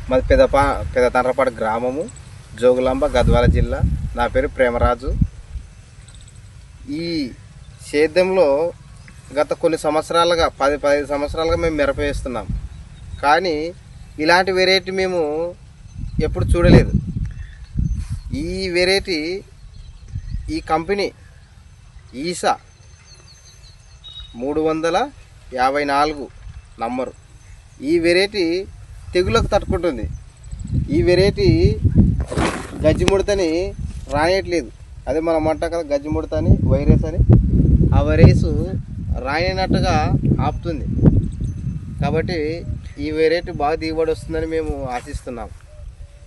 మాది పెద్ద తండ్రపాడు గ్రామము, జోగులాంబ, గద్వాల జిల్లా. నా పేరు ప్రేమరాజు. ఈ సేద్యంలో గత కొన్ని సంవత్సరాలుగా 15 సంవత్సరాలుగా మేము మిరప వేస్తున్నాం. కానీ ఇలాంటి వెరైటీ మేము ఎప్పుడు చూడలేదు. ఈ వెరైటీ, ఈ కంపెనీ ఈసా 354 నంబరు. ఈ వెరైటీ తెగులకు తట్టుకుంటుంది. ఈ వెరైటీ గజ్జి ముడతని రానేయట్లేదు. అదే మనం అంటాం కదా గజ్జి ముడత అని, వైరస్ అని. ఆ వైరస్ రాయనట్టుగా ఆపుతుంది. కాబట్టి ఈ వెరైటీ బాగా దిగుబడి వస్తుందని మేము ఆశిస్తున్నాం.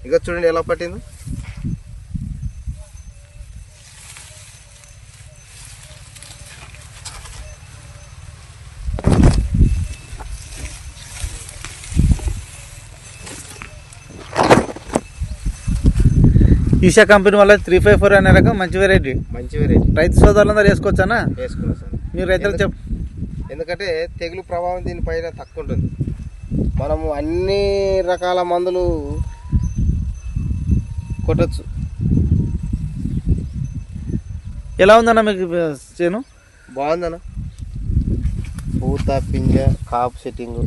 ఇక చూడండి ఎలా పట్టిందో. ఈషా కంపెనీ వల్ల 354 అనే రకం మంచి వెరైటీ. రైతు సోదరులందరూ వేసుకోవచ్చా? వేసుకున్నాం సార్. మీరు రైతులు ఎందుకంటే తెగులు ప్రభావం దీనిపైన తక్కువ ఉంటుంది. మనము అన్ని రకాల మందులు కొట్టచ్చు. ఎలా ఉందన్న మీకు చేను? బాగుందన్న. పూత, పింజ, కాపు సెట్టింగు